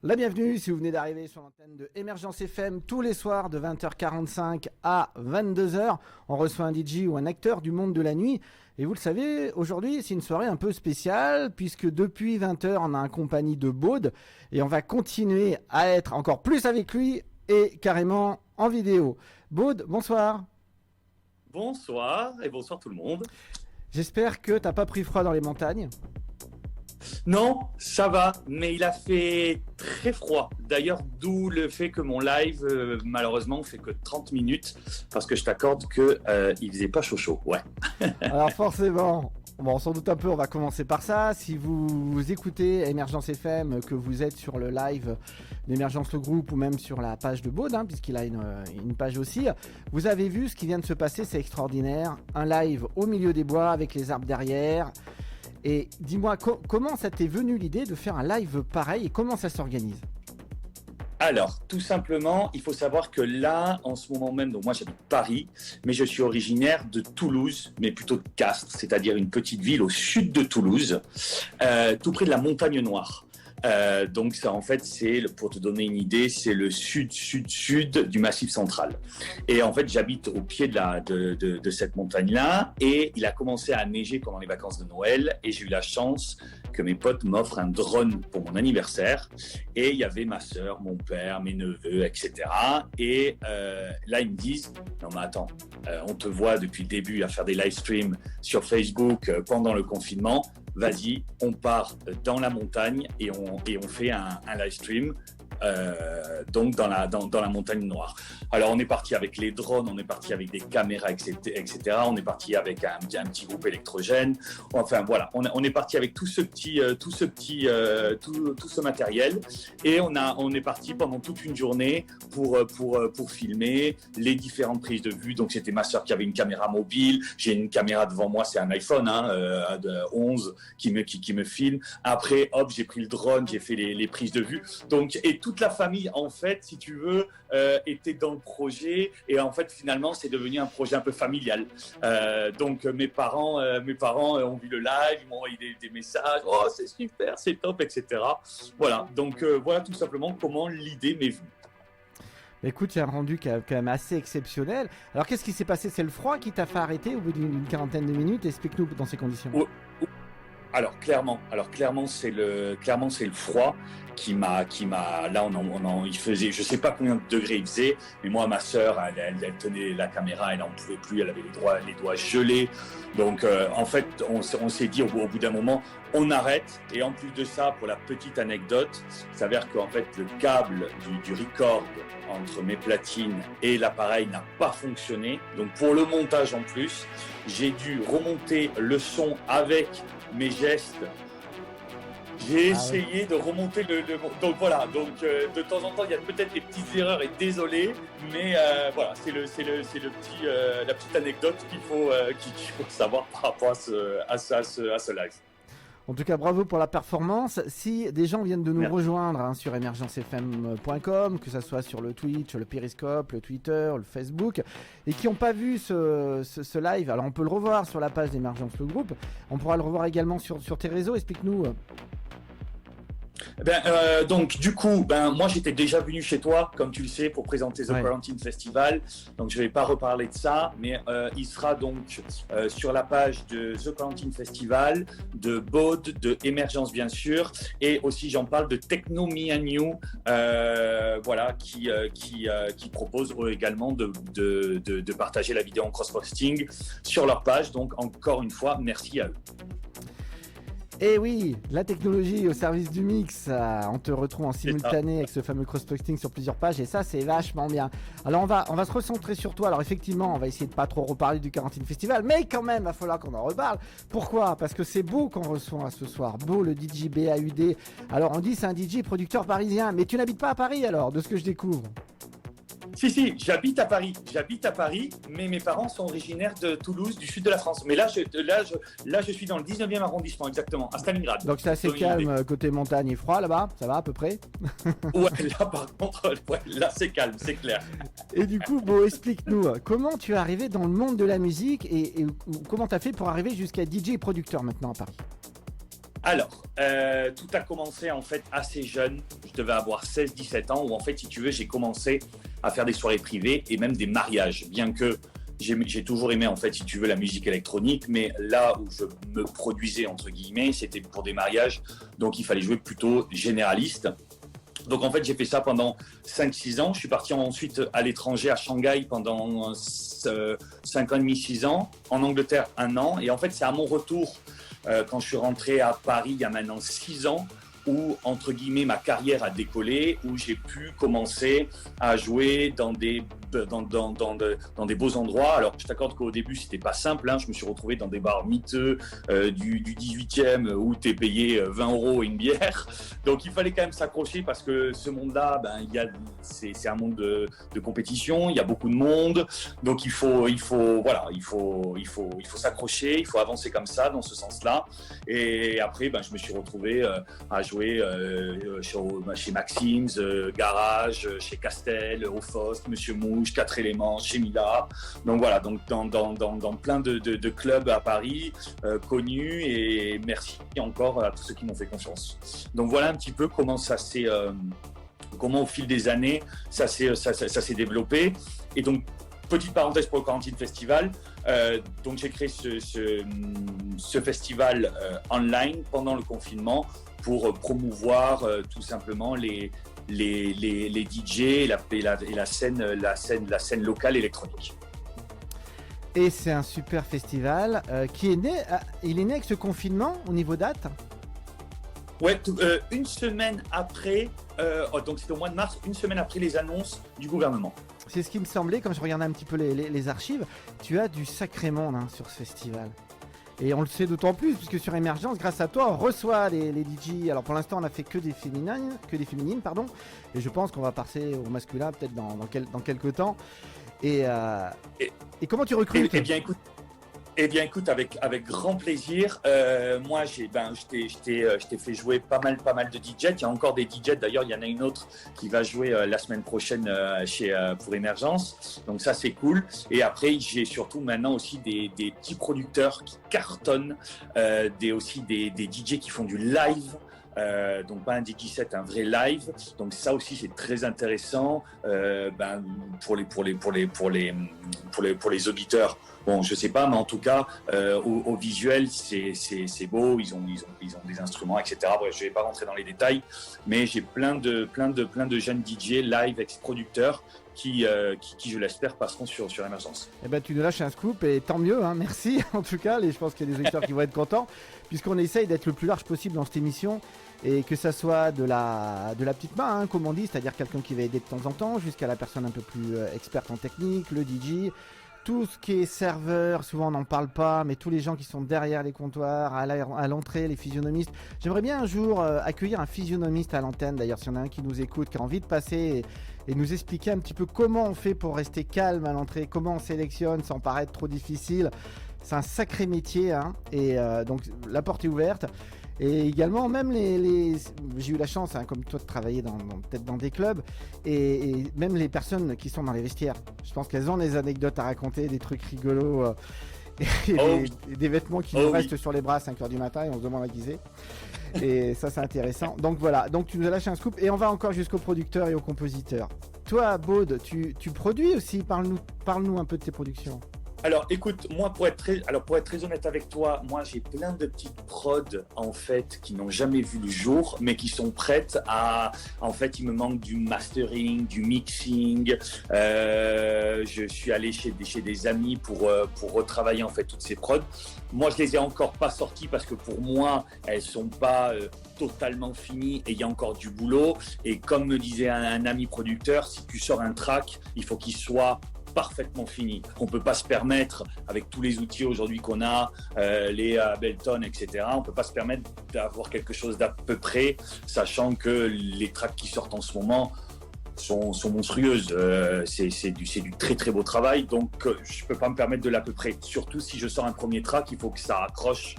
La bienvenue si vous venez d'arriver sur l'antenne de Émergence FM tous les soirs de 20h45 à 22h. On reçoit un DJ ou un acteur du monde de la nuit. Et vous le savez, aujourd'hui c'est une soirée un peu spéciale puisque depuis 20h on a un compagnie de Baude et on va continuer à être encore plus avec lui et carrément en vidéo. Baude, bonsoir. Bonsoir et bonsoir tout le monde. J'espère que t'as pas pris froid dans les montagnes. Non, ça va, mais il a fait très froid. D'ailleurs, d'où le fait que mon live, malheureusement, fait que 30 minutes, parce que je t'accorde que il faisait pas chaud, ouais. Alors forcément, bon, sans doute un peu, on va commencer par ça. Si vous écoutez Émergence FM, que vous êtes sur le live d'Émergence le groupe ou même sur la page de Baude, puisqu'il a une page aussi, vous avez vu ce qui vient de se passer, c'est extraordinaire. Un live au milieu des bois avec les arbres derrière. Et dis-moi, comment ça t'est venu l'idée de faire un live pareil et comment ça s'organise ? Alors, tout simplement, il faut savoir que là, en ce moment même, donc moi j'habite Paris, mais je suis originaire de Toulouse, mais plutôt de Castres, c'est-à-dire une petite ville au sud de Toulouse, tout près de la Montagne Noire. Donc ça, en fait, c'est, pour te donner une idée, c'est le sud du Massif central. Et en fait, j'habite au pied de cette montagne-là, et il a commencé à neiger pendant les vacances de Noël, et j'ai eu la chance que mes potes m'offrent un drone pour mon anniversaire, et il y avait ma sœur, mon père, mes neveux, etc. Et là, ils me disent, non mais attends, on te voit depuis le début à faire des live streams sur Facebook pendant le confinement. Vas-y, on part dans la montagne et on fait un live stream donc dans la montagne noire. Alors on est parti avec les drones, on est parti avec des caméras, etc. On est parti avec un petit groupe électrogène. Enfin voilà, on est parti avec tout ce matériel et on est parti pendant toute une journée pour filmer les différentes prises de vue. Donc c'était ma sœur qui avait une caméra mobile, j'ai une caméra devant moi, c'est un iPhone 11 qui me filme. Après, hop, j'ai pris le drone, j'ai fait les prises de vue. Donc et toute la famille, en fait, si tu veux, était dans le projet. Et en fait, finalement, c'est devenu un projet un peu familial. Donc, mes parents ont vu le live, ils m'ont envoyé des messages. Oh, c'est super, c'est top, etc. Voilà. Donc, voilà tout simplement comment l'idée m'est venue. Écoute, il y a un rendu quand même assez exceptionnel. Alors, qu'est-ce qui s'est passé ? C'est le froid qui t'a fait arrêter au bout d'une quarantaine de minutes ? Explique-nous dans ces conditions. Alors clairement, c'est le froid qui m'a. Là, il faisait, je sais pas combien de degrés il faisait, mais moi, ma sœur, elle tenait la caméra, elle en pouvait plus, elle avait les doigts gelés. Donc, en fait, on s'est dit au bout d'un moment, on arrête. Et en plus de ça, pour la petite anecdote, il s'avère qu'en fait, le câble du record entre mes platines et l'appareil n'a pas fonctionné. Donc, pour le montage en plus, j'ai dû remonter le son avec mes gestes. J'ai essayé de remonter donc voilà, de temps en temps il y a peut-être des petites erreurs et désolé, mais voilà, c'est la petite anecdote qu'il faut savoir par rapport à ce live. En tout cas, bravo pour la performance. Si des gens viennent de nous rejoindre sur emergencefm.com, que ce soit sur le Twitch, le Periscope, le Twitter, le Facebook, et qui n'ont pas vu ce live, alors on peut le revoir sur la page d'Émergence le groupe. On pourra le revoir également sur tes réseaux. Explique-nous. Donc du coup, moi j'étais déjà venu chez toi, comme tu le sais, pour présenter The Quarantine Festival. Donc je vais pas reparler de ça, mais il sera donc sur la page de The Quarantine Festival, de Baude, de Émergence bien sûr, et aussi j'en parle de Techno Me and You, voilà, qui propose également de partager la vidéo en cross-posting sur leur page. Donc encore une fois, merci à eux. Et oui, la technologie au service du mix, on te retrouve en simultané avec ce fameux cross-posting sur plusieurs pages et ça c'est vachement bien. Alors on va se recentrer sur toi. Alors effectivement on va essayer de pas trop reparler du Quarantine Festival, mais quand même il va falloir qu'on en reparle. Pourquoi ? Parce que c'est Beau qu'on reçoit ce soir, Beau le DJ BAUD. Alors on dit c'est un DJ producteur parisien, mais tu n'habites pas à Paris alors, de ce que je découvre. Si, j'habite à Paris, mais mes parents sont originaires de Toulouse, du sud de la France. Mais là, je suis dans le 19e arrondissement, exactement, à Stalingrad. Donc c'est assez calme, côté montagne et froid là-bas, ça va à peu près ? Ouais, là par contre, là c'est calme, c'est clair. Et du coup, Beau, explique-nous, comment tu es arrivé dans le monde de la musique et comment tu as fait pour arriver jusqu'à DJ producteur maintenant à Paris ? Alors, tout a commencé en fait assez jeune. Je devais avoir 16-17 ans où en fait, si tu veux, j'ai commencé à faire des soirées privées et même des mariages. Bien que j'ai toujours aimé en fait, si tu veux, la musique électronique, mais là où je me produisais entre guillemets, c'était pour des mariages. Donc, il fallait jouer plutôt généraliste. Donc en fait, j'ai fait ça pendant 5-6 ans. Je suis parti ensuite à l'étranger, à Shanghai, pendant 5 ans et demi, 6 ans. En Angleterre, 1 an. Et en fait, c'est à mon retour, quand je suis rentré à Paris, il y a maintenant 6 ans, où, entre guillemets, ma carrière a décollé, où j'ai pu commencer à jouer dans des beaux endroits. Alors, je t'accorde qu'au début, c'était pas simple. Hein. Je me suis retrouvé dans des bars miteux du 18e où tu es payé 20 € une bière. Donc, il fallait quand même s'accrocher parce que ce monde-là, c'est un monde de compétition. Il y a beaucoup de monde. Donc, il faut s'accrocher. Il faut avancer comme ça, dans ce sens-là. Et après, je me suis retrouvé à jouer chez Maxim's, Garage, chez Castel, au Faust, Monsieur Mouche, 4 éléments, chez Mila. Donc voilà, donc dans plein de clubs à Paris connus, et merci encore à tous ceux qui m'ont fait confiance. Donc voilà un petit peu comment ça s'est comment au fil des années ça s'est développé. Et donc petite parenthèse pour le Quarantine Festival, donc j'ai créé ce festival online pendant le confinement pour promouvoir tout simplement les DJ et la scène locale électronique. Et c'est un super festival qui est né. Il est né avec ce confinement au niveau date. Ouais, une semaine après, donc c'était au mois de mars, une semaine après les annonces du gouvernement. C'est ce qui me semblait quand je regardais un petit peu les archives. Tu as du sacré monde sur ce festival. Et on le sait d'autant plus puisque sur Émergence, grâce à toi, on reçoit les DJ. Alors pour l'instant, on a fait que des féminines, pardon. Et je pense qu'on va passer au masculin peut-être dans quelques temps. Et comment tu recrutes ? Eh bien, écoute, avec grand plaisir. Moi, je t'ai fait jouer pas mal de DJ. Il y a encore des DJ. D'ailleurs, il y en a une autre qui va jouer la semaine prochaine pour Émergence. Donc ça, c'est cool. Et après, j'ai surtout maintenant aussi des petits producteurs qui cartonnent, aussi des DJ qui font du live. Donc pas un DJ set, un vrai live. Donc ça aussi c'est très intéressant pour les auditeurs. Bon, je sais pas, mais en tout cas au visuel c'est beau. Ils ont des instruments, etc. Bref, je vais pas rentrer dans les détails, mais j'ai plein de jeunes DJ live ex-producteurs qui je l'espère passeront sur Émergence. Eh ben tu nous lâches un scoop et tant mieux, merci en tout cas. Je pense qu'il y a des auditeurs qui vont être contents puisqu'on essaye d'être le plus large possible dans cette émission, et que ça soit de la petite main, comme on dit, c'est-à-dire quelqu'un qui va aider de temps en temps, jusqu'à la personne un peu plus experte en technique, le DJ, tout ce qui est serveur, souvent on n'en parle pas, mais tous les gens qui sont derrière les comptoirs, à l'entrée, les physionomistes. J'aimerais bien un jour accueillir un physionomiste à l'antenne, d'ailleurs, s'il y en a un qui nous écoute, qui a envie de passer et nous expliquer un petit peu comment on fait pour rester calme à l'entrée, comment on sélectionne sans paraître trop difficile. C'est un sacré métier, et donc la porte est ouverte. Et également, même j'ai eu la chance, comme toi, de travailler peut-être dans des clubs, et même les personnes qui sont dans les vestiaires. Je pense qu'elles ont des anecdotes à raconter, des trucs rigolos, et des vêtements qui nous restent sur les bras à 5h du matin et on se demande à qui c'est. Et ça, c'est intéressant. Donc voilà, donc tu nous as lâché un scoop, et on va encore jusqu'aux producteurs et aux compositeurs. Toi, Baud, tu produis aussi. Parle-nous un peu de tes productions. Alors, écoute, moi, pour être très honnête avec toi, moi, j'ai plein de petites prods, en fait, qui n'ont jamais vu le jour, mais qui sont prêtes à... En fait, il me manque du mastering, du mixing. Je suis allé chez des amis pour retravailler, en fait, toutes ces prods. Moi, je les ai encore pas sorties parce que pour moi, elles sont pas totalement finies et il y a encore du boulot. Et comme me disait un ami producteur, si tu sors un track, il faut qu'il soit parfaitement fini. On ne peut pas se permettre, avec tous les outils aujourd'hui qu'on a, les Ableton, etc., on ne peut pas se permettre d'avoir quelque chose d'à peu près, sachant que les tracks qui sortent en ce moment sont monstrueuses. C'est du très très beau travail, donc je ne peux pas me permettre de l'à peu près. Surtout si je sors un premier track, il faut que ça accroche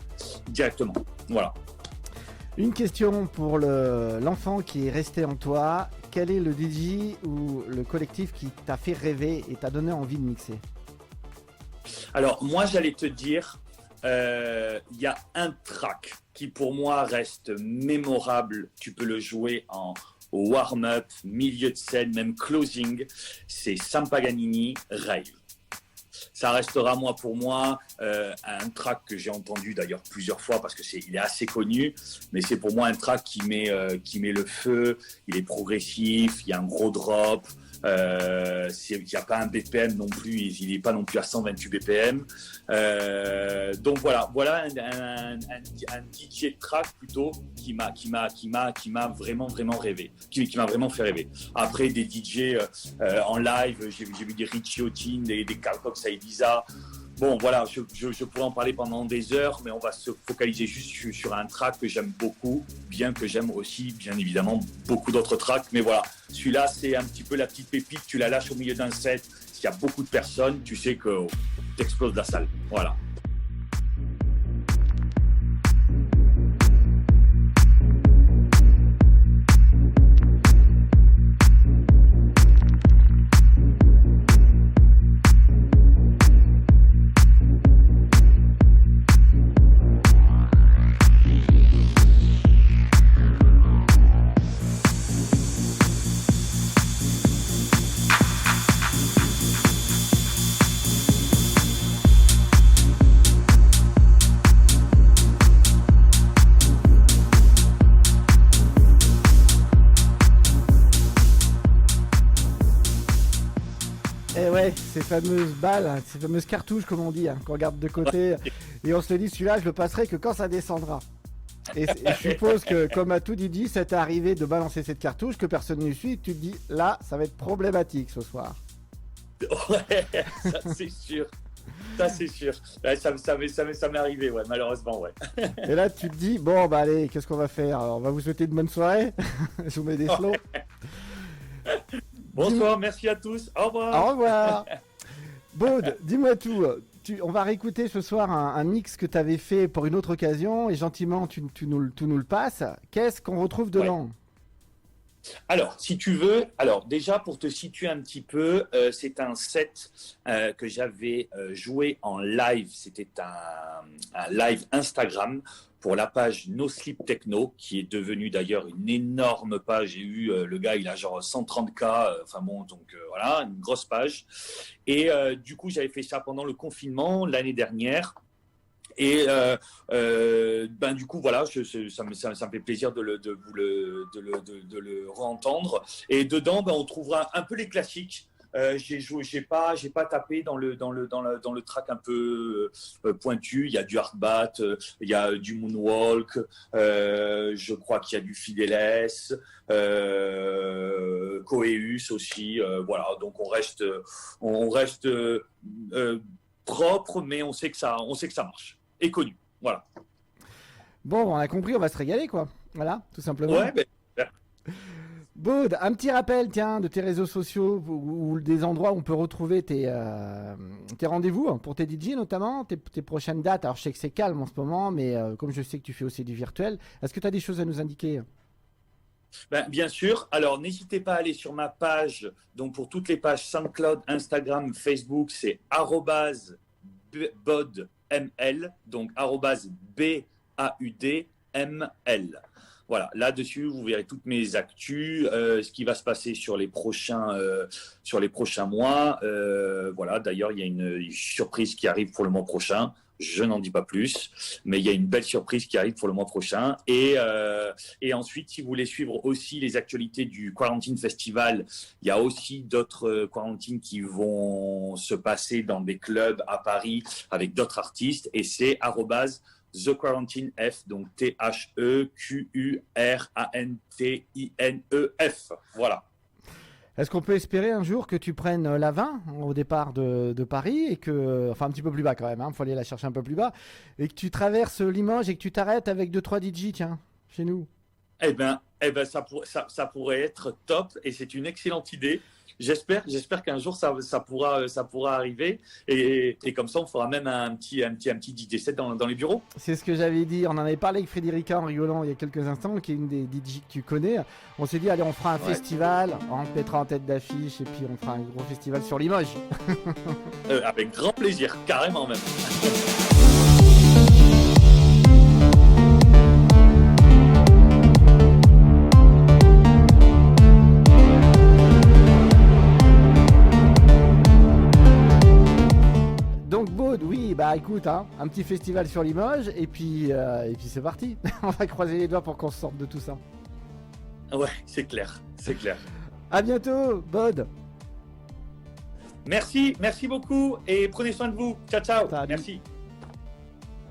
directement. Voilà. Une question pour l'enfant qui est resté en toi. Quel est le DJ ou le collectif qui t'a fait rêver et t'a donné envie de mixer ? Alors moi j'allais te dire il y a un track qui pour moi reste mémorable. Tu peux le jouer en warm-up, milieu de scène, même closing. C'est Sam Paganini, Rave. Ça restera pour moi un track que j'ai entendu d'ailleurs plusieurs fois parce que il est assez connu, mais c'est pour moi un track qui met le feu. Il est progressif, il y a un gros drop. Il n'y a pas un BPM non plus, il n'est pas non plus à 128 BPM. Donc voilà un DJ track plutôt qui m'a vraiment rêvé, qui m'a vraiment fait rêver. Après des DJ en live, j'ai vu des Richie Houghton, des Carl Cox à Ibiza. Bon voilà, je pourrais en parler pendant des heures, mais on va se focaliser juste sur un track que j'aime beaucoup, bien que j'aime aussi, bien évidemment, beaucoup d'autres tracks. Mais voilà, celui-là, c'est un petit peu la petite pépite, tu la lâches au milieu d'un set, s'il y a beaucoup de personnes, tu sais que t'exploses la salle. Voilà. Ces fameuses balles, ces fameuses cartouches comme on dit, qu'on regarde de côté et on se dit celui-là je le passerai que quand ça descendra. Et je suppose que comme à tout DJ, ça t'est arrivé de balancer cette cartouche que personne ne suit, tu te dis là ça va être problématique ce soir. Ouais, ça c'est sûr. Ça c'est sûr. Ouais, ça m'est arrivé, ouais, malheureusement, ouais. Et là tu te dis bon bah allez, qu'est-ce qu'on va faire? Alors, on va vous souhaiter une bonne soirée. Je vous mets des slows. Bonsoir, merci à tous. Au revoir. Au revoir. Baud, dis-moi tout. On va réécouter ce soir un mix que tu avais fait pour une autre occasion et gentiment tu nous le passes. Qu'est-ce qu'on retrouve dedans? Alors, si tu veux, déjà pour te situer un petit peu, c'est un set que j'avais joué en live. C'était un live Instagram pour la page No Sleep Techno, qui est devenue d'ailleurs une énorme page. J'ai eu le gars, il a genre 130K, enfin bon, donc voilà, une grosse page. Et du coup, j'avais fait ça pendant le confinement l'année dernière. Et du coup voilà, ça me fait plaisir de le re-entendre. Et dedans, on trouvera un peu les classiques. J'ai pas tapé dans le track un peu pointu. Il y a du hardbat, il y a du moonwalk. Je crois qu'il y a du Fideles, Coeus aussi. Voilà, donc on reste propre, mais on sait que ça marche. Et connu, voilà. Bon, on a compris, on va se régaler, quoi. Voilà, tout simplement. Ouais, Baud, un petit rappel, tiens, de tes réseaux sociaux ou des endroits où on peut retrouver tes rendez-vous pour tes DJ notamment, tes prochaines dates. Alors, je sais que c'est calme en ce moment, mais comme je sais que tu fais aussi du virtuel, est-ce que tu as des choses à nous indiquer? Bien sûr. Alors, n'hésitez pas à aller sur ma page. Donc, pour toutes les pages SoundCloud, Instagram, Facebook, c'est @BaudML, donc @BAUDML. Voilà, là-dessus, vous verrez toutes mes actus, ce qui va se passer sur les prochains mois. Voilà, d'ailleurs, il y a une surprise qui arrive pour le mois prochain. Je n'en dis pas plus, mais il y a une belle surprise qui arrive pour le mois prochain. Et ensuite, si vous voulez suivre aussi les actualités du Quarantine Festival, il y a aussi d'autres quarantines qui vont se passer dans des clubs à Paris avec d'autres artistes. Et c'est @The Quarantine F, donc THEQURANTINEF. Voilà. Est-ce qu'on peut espérer un jour que tu prennes la 20 au départ de Paris et que, enfin un petit peu plus bas quand même, faut aller la chercher un peu plus bas, et que tu traverses Limoges et que tu t'arrêtes avec 2-3 DJ, tiens, chez nous? Eh ben, ça pourrait être top et c'est une excellente idée. J'espère qu'un jour ça pourra arriver et comme ça on fera même un petit DJ set dans les bureaux. C'est ce que j'avais dit, on en avait parlé avec Frédérica en rigolant il y a quelques instants, qui est une des DJ que tu connais. On s'est dit allez, on fera un festival, on te mettra en tête d'affiche et puis on fera un gros festival sur Limoges. Avec grand plaisir, carrément même. Good, oui, bah écoute, hein, un petit festival sur Limoges et puis c'est parti. On va croiser les doigts pour qu'on se sorte de tout ça. Ouais, c'est clair, c'est clair. À bientôt, Bod. Merci beaucoup et prenez soin de vous. Ciao, ciao. Salut. Merci.